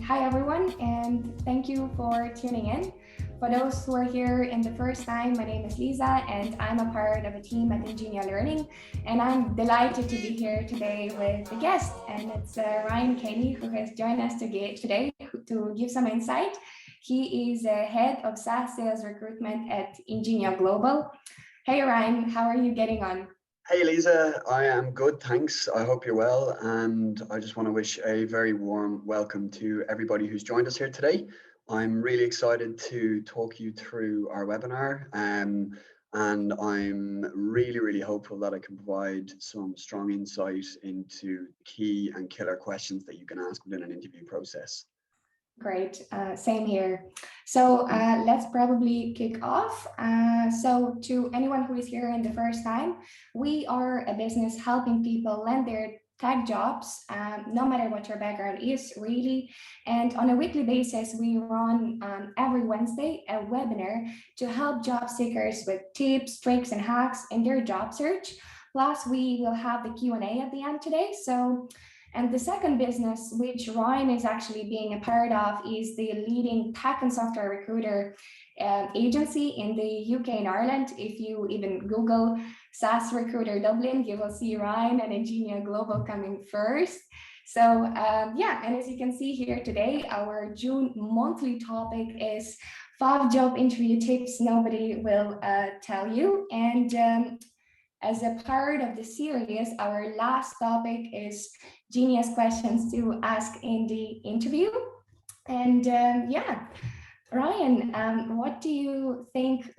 Hi everyone, and thank you for tuning in. For those who are here in the first time, my name is Liza and I'm a part of a team at Ingenio Learning, and I'm delighted to be here today with a guest, and it's Ryan Kenny, who has joined us today to give some insight. He is head of SaaS sales recruitment at Ingenio Global. Hey Ryan, how are you getting on? Hey Lisa, I am good, thanks. I hope you're well, and I just want to wish a very warm welcome to everybody who's joined us here today. I'm really excited to talk you through our webinar, and I'm really hopeful that I can provide some strong insight into key and killer questions that you can ask within an interview process. Great, same here. So let's probably kick off. So to anyone who is here in the first time, we are a business helping people land their tech jobs, no matter what your background is, really. And on a weekly basis, we run every Wednesday a webinar to help job seekers with tips, tricks, and hacks in their job search. Plus, we will have the Q&A at the end today. And the second business, which Ryan is actually being a part of, is the leading tech and software recruiter agency in the UK and Ireland. If you even Google SaaS Recruiter Dublin, you will see Ryan and Ingenio Global coming first. So yeah, and as you can see here today, our June monthly topic is 5 job interview tips nobody will tell you. And as a part of the series, our last topic is genius questions to ask in the interview. And yeah, Ryan, what do you think,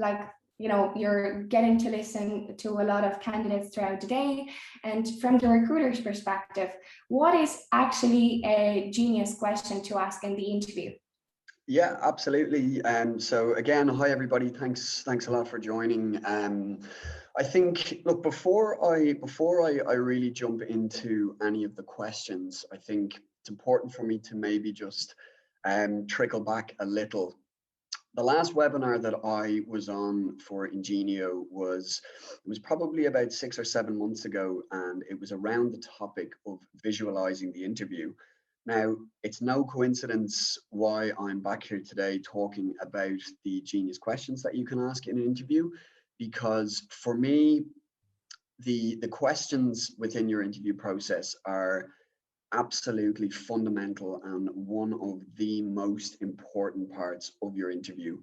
you're getting to listen to a lot of candidates throughout the day, and from the recruiter's perspective, what is actually a genius question to ask in the interview? Yeah, absolutely. So again, hi everybody. Thanks a lot for joining. I think, look, before I really jump into any of the questions, I think it's important for me to maybe just trickle back a little. The last webinar that I was on for Ingenio was probably about 6 or 7 months ago, and it was around the topic of visualizing the interview. Now, it's no coincidence why I'm back here today talking about the genius questions that you can ask in an interview, because for me, the questions within your interview process are absolutely fundamental and one of the most important parts of your interview.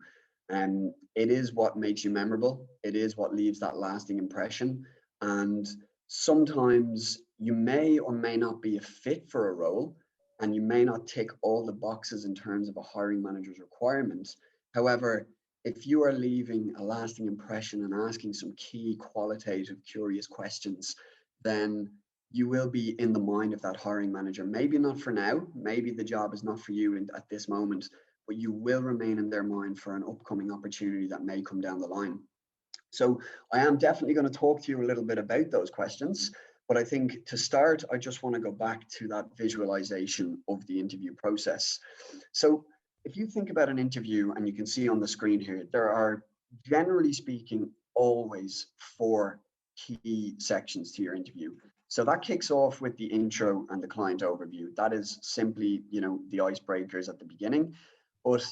And it is what makes you memorable. It is what leaves that lasting impression. And sometimes you may or may not be a fit for a role, and you may not tick all the boxes in terms of a hiring manager's requirements. However, if you are leaving a lasting impression and asking some key qualitative, curious questions, then you will be in the mind of that hiring manager. Maybe not for now, maybe the job is not for you at this moment, but you will remain in their mind for an upcoming opportunity that may come down the line. So I am definitely going to talk to you a little bit about those questions. But I think to start, I just want to go back to that visualization of the interview process. So if you think about an interview, and you can see on the screen here, there are, generally speaking, always 4 key sections to your interview. So that kicks off with the intro and the client overview. That is simply, the icebreakers at the beginning. But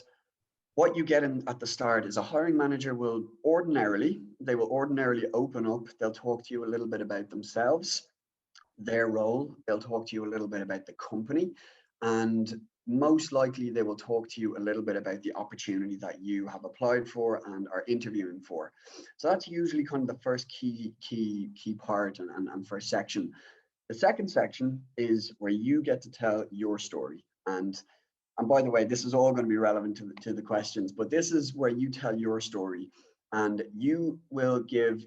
what you get at the start is a hiring manager will ordinarily open up. They'll talk to you a little bit about themselves, their role. They'll talk to you a little bit about the company, and most likely they will talk to you a little bit about the opportunity that you have applied for and are interviewing for. So that's usually kind of the first key part and first section. The second section is where you get to tell your story. And by the way, this is all going to be relevant to the questions, but this is where you tell your story, and you will give,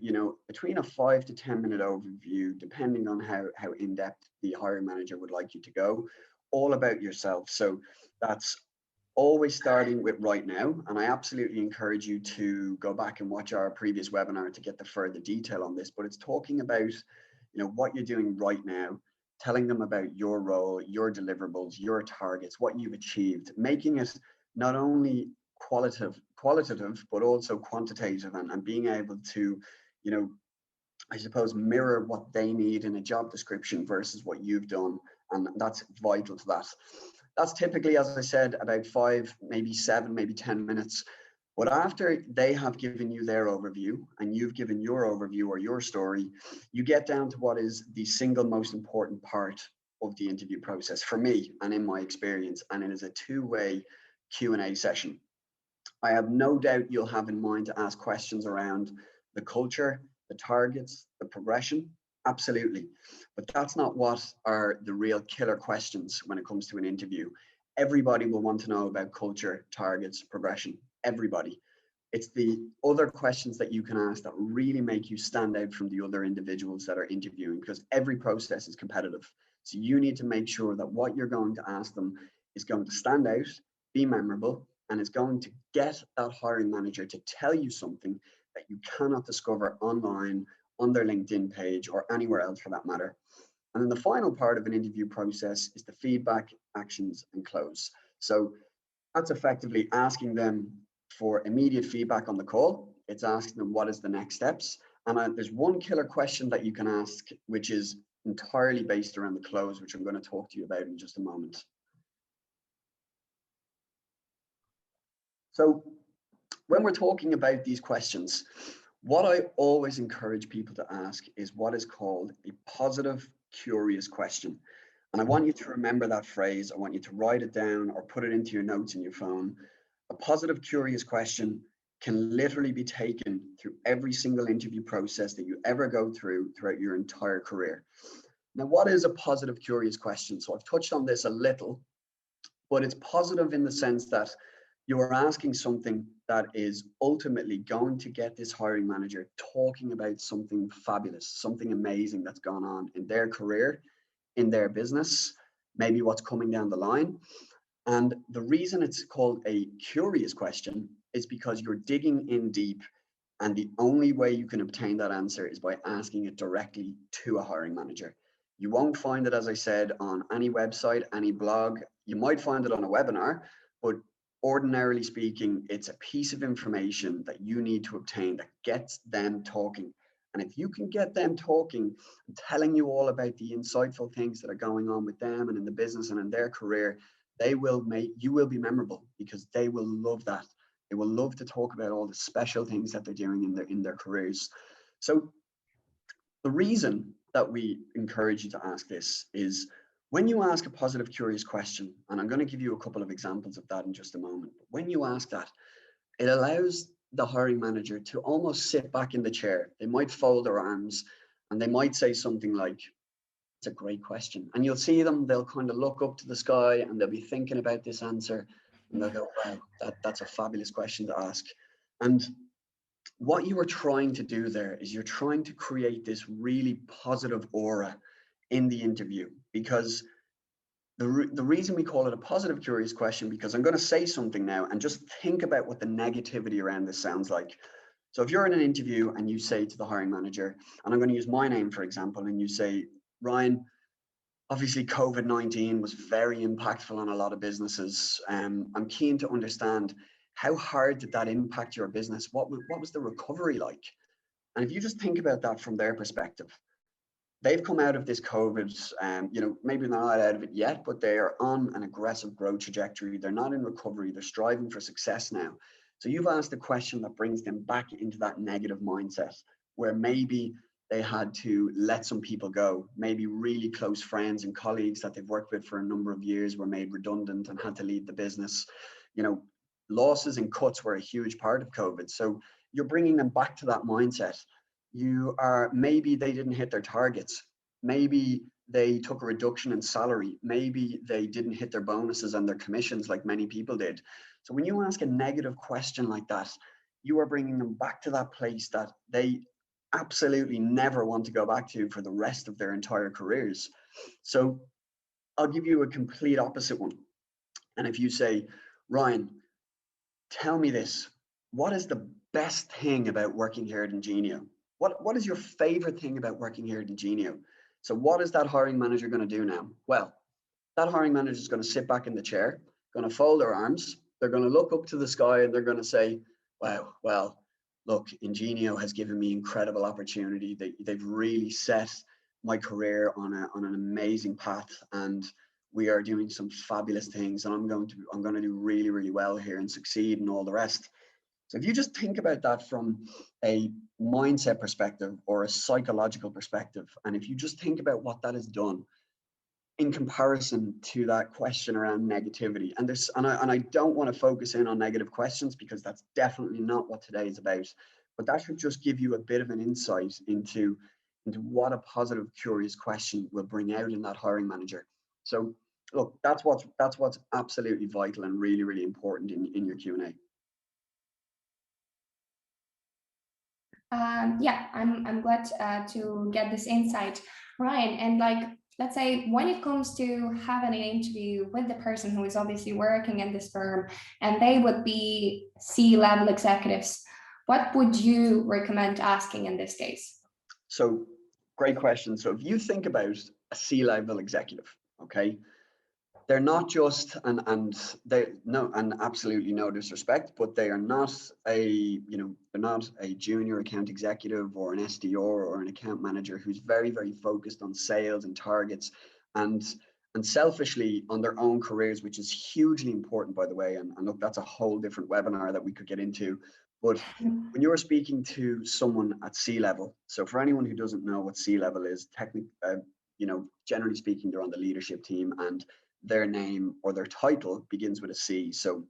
between a 5 to 10 minute overview, depending on how in-depth the hiring manager would like you to go, all about yourself. So that's always starting with right now. And I absolutely encourage you to go back and watch our previous webinar to get the further detail on this, but it's talking about, what you're doing right now, telling them about your role, your deliverables, your targets, what you've achieved, making it not only qualitative, but also quantitative, and being able to, I suppose, mirror what they need in a job description versus what you've done. And that's vital to that. That's typically, as I said, about 5, maybe 7, maybe 10 minutes. But after they have given you their overview and you've given your overview or your story, you get down to what is the single most important part of the interview process for me and in my experience, and it is a two-way Q&A session. I have no doubt you'll have in mind to ask questions around the culture, the targets, the progression. Absolutely. But that's not what are the real killer questions when it comes to an interview. Everybody will want to know about culture, targets, progression. Everybody. It's the other questions that you can ask that really make you stand out from the other individuals that are interviewing, because every process is competitive. So you need to make sure that what you're going to ask them is going to stand out, be memorable, and is going to get that hiring manager to tell you something that you cannot discover online, on their LinkedIn page, or anywhere else for that matter. And then the final part of an interview process is the feedback, actions, and close. So that's effectively asking them for immediate feedback on the call. It's asking them what is the next steps. And there's one killer question that you can ask, which is entirely based around the close, which I'm going to talk to you about in just a moment. So when we're talking about these questions, what I always encourage people to ask is what is called a positive, curious question. And I want you to remember that phrase. I want you to write it down or put it into your notes in your phone. A positive, curious question can literally be taken through every single interview process that you ever go through throughout your entire career. Now, what is a positive, curious question? So I've touched on this a little, but it's positive in the sense that you are asking something that is ultimately going to get this hiring manager talking about something fabulous, something amazing that's gone on in their career, in their business, maybe what's coming down the line. And the reason it's called a curious question is because you're digging in deep, and the only way you can obtain that answer is by asking it directly to a hiring manager. You won't find it, as I said, on any website, any blog. You might find it on a webinar, but ordinarily speaking, it's a piece of information that you need to obtain that gets them talking. And if you can get them talking and telling you all about the insightful things that are going on with them and in the business and in their career, you will be memorable, because they will love that. They will love to talk about all the special things that they're doing in their careers. So the reason that we encourage you to ask this is, when you ask a positive, curious question, and I'm going to give you a couple of examples of that in just a moment, but when you ask that, it allows the hiring manager to almost sit back in the chair. They might fold their arms and they might say something like, "It's a great question." And you'll see them, they'll kind of look up to the sky and they'll be thinking about this answer and they'll go, "Wow, that's a fabulous question to ask." And what you are trying to do there is you're trying to create this really positive aura in the interview, because the reason we call it a positive, curious question, because I'm going to say something now and just think about what the negativity around this sounds like. So if you're in an interview and you say to the hiring manager, and I'm going to use my name, for example, and you say, "Ryan, obviously COVID-19 was very impactful on a lot of businesses. I'm keen to understand, how hard did that impact your business? What was the recovery like?" And if you just think about that from their perspective, they've come out of this COVID, maybe they're not out of it yet, but they are on an aggressive growth trajectory. They're not in recovery. They're striving for success now. So you've asked a question that brings them back into that negative mindset, where maybe they had to let some people go. Maybe really close friends and colleagues that they've worked with for a number of years were made redundant and had to leave the business. Losses and cuts were a huge part of COVID. So you're bringing them back to that mindset. Maybe they didn't hit their targets. Maybe they took a reduction in salary. Maybe they didn't hit their bonuses and their commissions like many people did. So when you ask a negative question like that, you are bringing them back to that place that they absolutely never want to go back to for the rest of their entire careers. So I'll give you a complete opposite one. And if you say, "Ryan, tell me this, what is the best thing about working here at Ingenio? What is your favorite thing about working here at Ingenio?" So what is that hiring manager going to do now? Well, that hiring manager is going to sit back in the chair, going to fold their arms. They're going to look up to the sky and they're going to say, "Wow, well, look, Ingenio has given me incredible opportunity. They've really set my career on an amazing path. And we are doing some fabulous things, and I'm going to do really, really well here and succeed and all the rest. So if you just think about that from a mindset perspective or a psychological perspective, and if you just think about what that has done in comparison to that question around negativity, and I don't want to focus in on negative questions because that's definitely not what today is about, but that should just give you a bit of an insight into what a positive, curious question will bring out in that hiring manager. So look, that's what's absolutely vital and really, really important in your Q&A. Yeah, I'm glad to get this insight, Ryan. And like, let's say when it comes to having an interview with the person who is obviously working in this firm, and they would be C-level executives, what would you recommend asking in this case? So great question. So if you think about a C-level executive, okay, they're not just and they no and absolutely no disrespect, but they are not they're not a junior account executive or an SDR or an account manager who's very, very focused on sales and targets and selfishly on their own careers, which is hugely important, by the way. And look, that's a whole different webinar that we could get into. But when you're speaking to someone at C-level, so for anyone who doesn't know what C-level is, technically, generally speaking, they're on the leadership team, and their name or their title begins with a C. So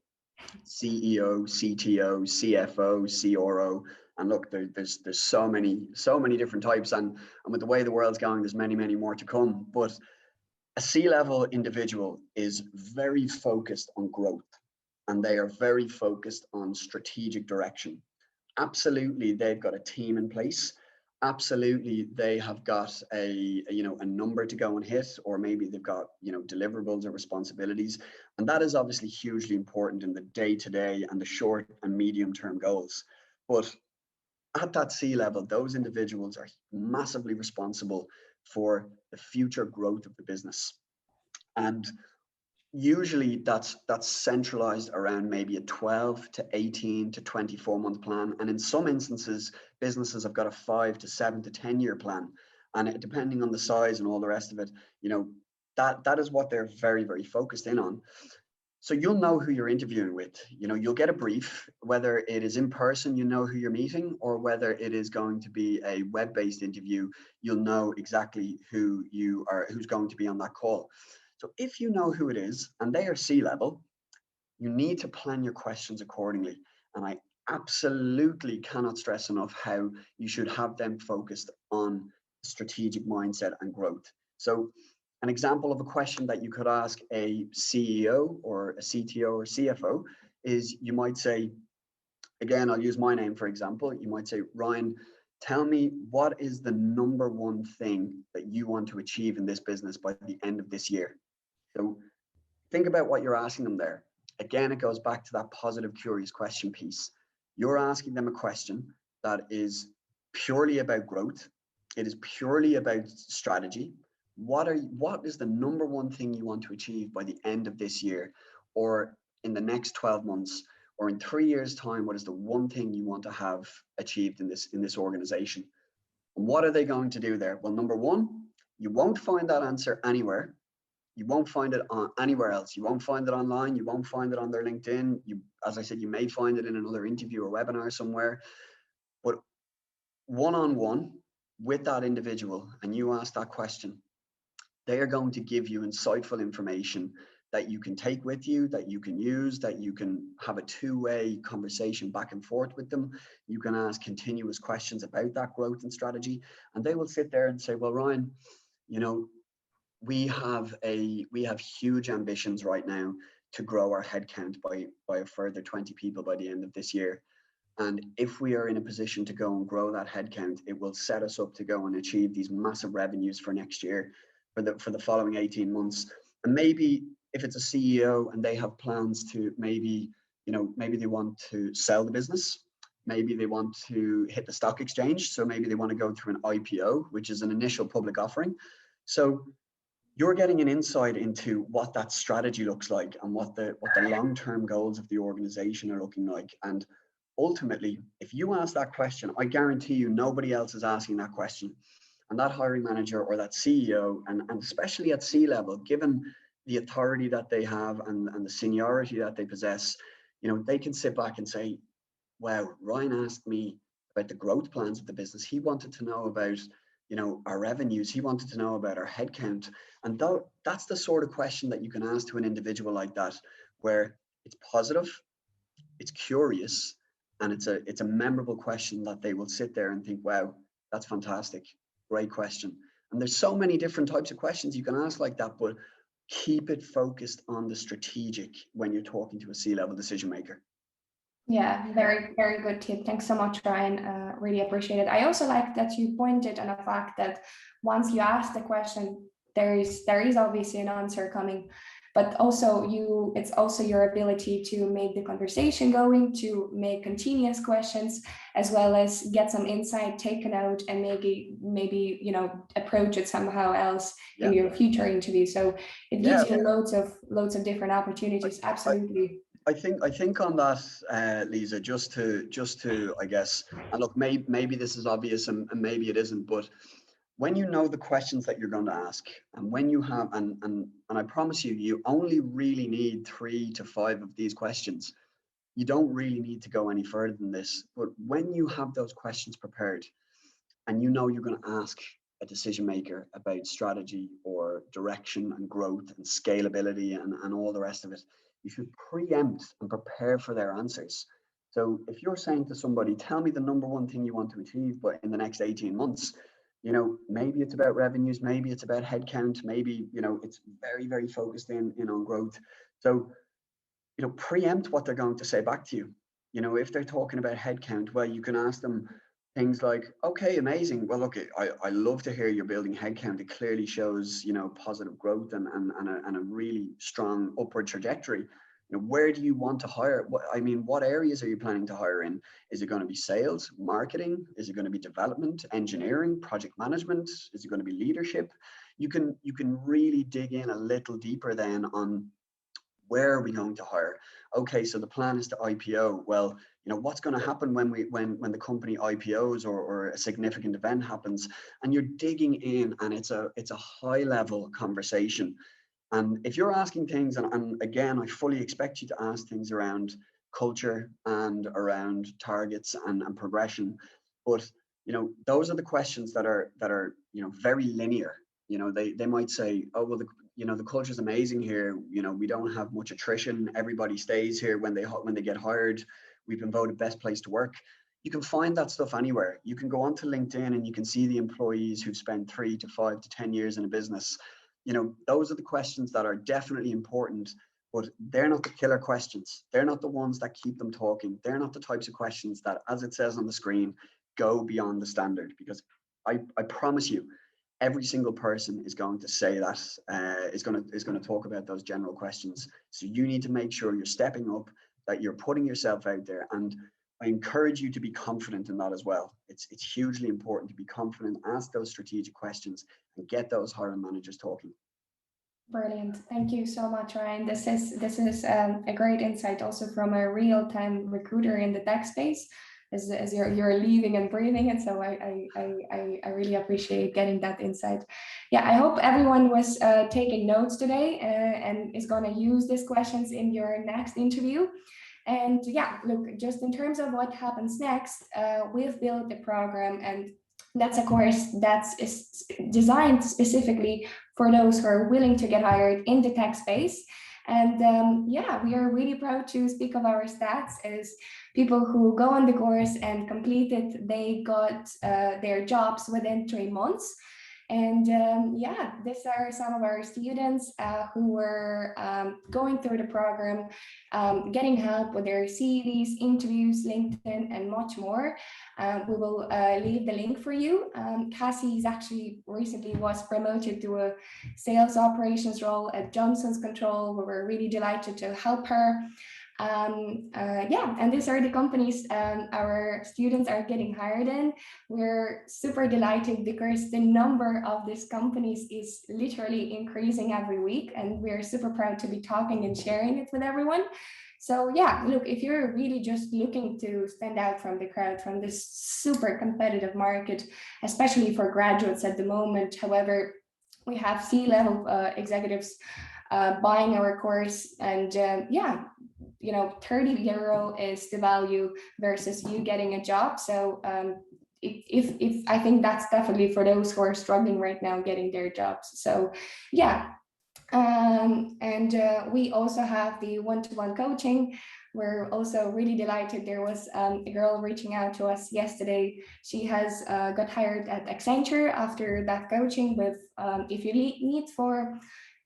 CEO, CTO, CFO, CRO. And look, there's so many different types. And with the way the world's going, there's many, many more to come. But a C-level individual is very focused on growth, and they are very focused on strategic direction. Absolutely, they've got a team in place. Absolutely, they have got a number to go and hit, or maybe they've got deliverables or responsibilities, and that is obviously hugely important in the day-to-day and the short and medium-term goals. But at that C-level, those individuals are massively responsible for the future growth of the business, and usually that's centralized around maybe a 12 to 18 to 24-month plan, and in some instances businesses have got a 5 to 7 to 10-year plan, and depending on the size and all the rest of it, that is what they're very, very focused in on. So you'll know who you're interviewing with. You'll get a brief, whether it is in person, who you're meeting, or whether it is going to be a web-based interview, you'll know exactly who's going to be on that call. So if you know who it is and they are C-level, you need to plan your questions accordingly. And I absolutely cannot stress enough how you should have them focused on strategic mindset and growth. So an example of a question that you could ask a CEO or a CTO or CFO is, you might say, again, I'll use my name for example, you might say, Ryan, tell me, what is the number one thing that you want to achieve in this business by the end of this year? So think about what you're asking them there. Again, it goes back to that positive, curious question piece. You're asking them a question that is purely about growth. It is purely about strategy. What is the number one thing you want to achieve by the end of this year, or in the next 12 months, or in 3 years' time? What is the one thing you want to have achieved in this organization? And what are they going to do there? Well, number one, you won't find that answer anywhere. You won't find it on anywhere else. You won't find it online. You won't find it on their LinkedIn. As I said, you may find it in another interview or webinar somewhere. But one-on-one with that individual, and you ask that question, they are going to give you insightful information that you can take with you, that you can use, that you can have a two-way conversation back and forth with them. You can ask continuous questions about that growth and strategy, and they will sit there and say, well, Ryan, we have huge ambitions right now to grow our headcount by a further 20 people by the end of this year. And if we are in a position to go and grow that headcount, it will set us up to go and achieve these massive revenues for next year, for the following 18 months. And maybe if it's a CEO and they have plans to maybe they want to sell the business, maybe they want to hit the stock exchange. So maybe they want to go through an IPO, which is an initial public offering. So you're getting an insight into what that strategy looks like and what the long-term goals of the organization are looking like. And ultimately, if you ask that question, I guarantee you nobody else is asking that question. And that hiring manager or that CEO, and especially at C-level, given the authority that they have and the seniority that they possess, you know, they can sit back and say, wow, Ryan asked me about the growth plans of the business. He wanted to know about, you know, our revenues. He wanted to know about our headcount. And that's the sort of question that you can ask to an individual like that, where it's positive, it's curious, and it's a memorable question that they will sit there and think, wow, that's fantastic. Great question. And there's so many different types of questions you can ask like that, but keep it focused on the strategic when you're talking to a C-level decision maker. Yeah, very, very good tip. Thanks so much, Ryan. Really appreciate it. I also like that you pointed on the fact that once you ask the question, there is obviously an answer coming, but also it's also your ability to make the conversation going, to make continuous questions, as well as get some insight taken out and maybe you know, approach it somehow else in your future interview. So it gives you loads of different opportunities. Absolutely. I think on that, Liza, just to I guess, and look, maybe this is obvious and maybe it isn't, but when you know the questions that you're going to ask, and when you have, and I promise you, you only really need 3 to 5 of these questions. You don't really need to go any further than this. But when you have those questions prepared, and you know you're going to ask a decision maker about strategy or direction and growth and scalability and all the rest of it, you should preempt and prepare for their answers. So if you're saying to somebody, tell me the number one thing you want to achieve, but in the next 18 months, you know, maybe it's about revenues, maybe it's about headcount, maybe, you know, it's very, very focused in on growth. So, you know, preempt what they're going to say back to you. You know, if they're talking about headcount, well, you can ask them things like, okay, amazing. Well, look, I love to hear you're building headcount. It clearly shows, you know, positive growth and a really strong upward trajectory. You know, where do you want to hire? What areas are you planning to hire in? Is it going to be sales, marketing? Is it going to be development, engineering, project management? Is it going to be leadership? You can really dig in a little deeper then on where are we going to hire? Okay, so the plan is to IPO. Well, you know, what's going to happen when the company IPOs or a significant event happens? And you're digging in, and it's a high level conversation. And if you're asking things, and again, I fully expect you to ask things around culture and around targets and progression, but you know, those are the questions that are you know, very linear. You know, they might say, oh well, you know, the culture is amazing here. You know, we don't have much attrition. Everybody stays here when they get hired. We've been voted best place to work. You can find that stuff anywhere. You can go onto LinkedIn and you can see the employees who've spent 3 to 5 to 10 years in a business. You know, those are the questions that are definitely important, but they're not the killer questions. They're not the ones that keep them talking. They're not the types of questions that, as it says on the screen, go beyond the standard. Because I promise you, every single person is going to say that, is going to talk about those general questions. So you need to make sure you're stepping up, that you're putting yourself out there. And I encourage you to be confident in that as well. It's hugely important to be confident, ask those strategic questions, and get those hiring managers talking. Brilliant. Thank you so much, Ryan. This is a great insight also from a real-time recruiter in the tech space, as you're living and breathing it. So I really appreciate getting that insight. Yeah, I hope everyone was taking notes today and is going to use these questions in your next interview. And yeah, look, just in terms of what happens next, we've built a program, and that's a course that is designed specifically for those who are willing to get hired in the tech space. And yeah, we are really proud to speak of our stats as people who go on the course and complete it, they got their jobs within 3 months. And yeah, these are some of our students who were going through the program, getting help with their CVs, interviews, LinkedIn, and much more. We will leave the link for you. Cassie is actually recently was promoted to a sales operations role at Johnson's Control. We were really delighted to help her. Yeah, and these are the companies our students are getting hired in. We're super delighted because the number of these companies is literally increasing every week, and we're super proud to be talking and sharing it with everyone. So yeah, look, if you're really just looking to stand out from the crowd, from this super competitive market, especially for graduates at the moment, however, we have C-level executives buying our course. And yeah, 30 euro is the value versus you getting a job. So if I think that's definitely for those who are struggling right now getting their jobs. So yeah. And we also have the one-to-one coaching. We're also really delighted. There was a girl reaching out to us yesterday. She has got hired at Accenture after that coaching with, if you need for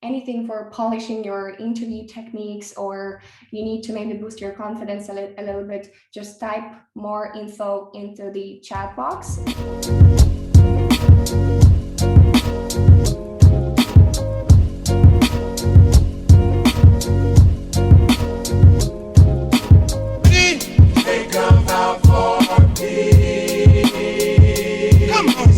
anything for polishing your interview techniques, or you need to maybe boost your confidence a little bit, just type more info into the chat box. Come on,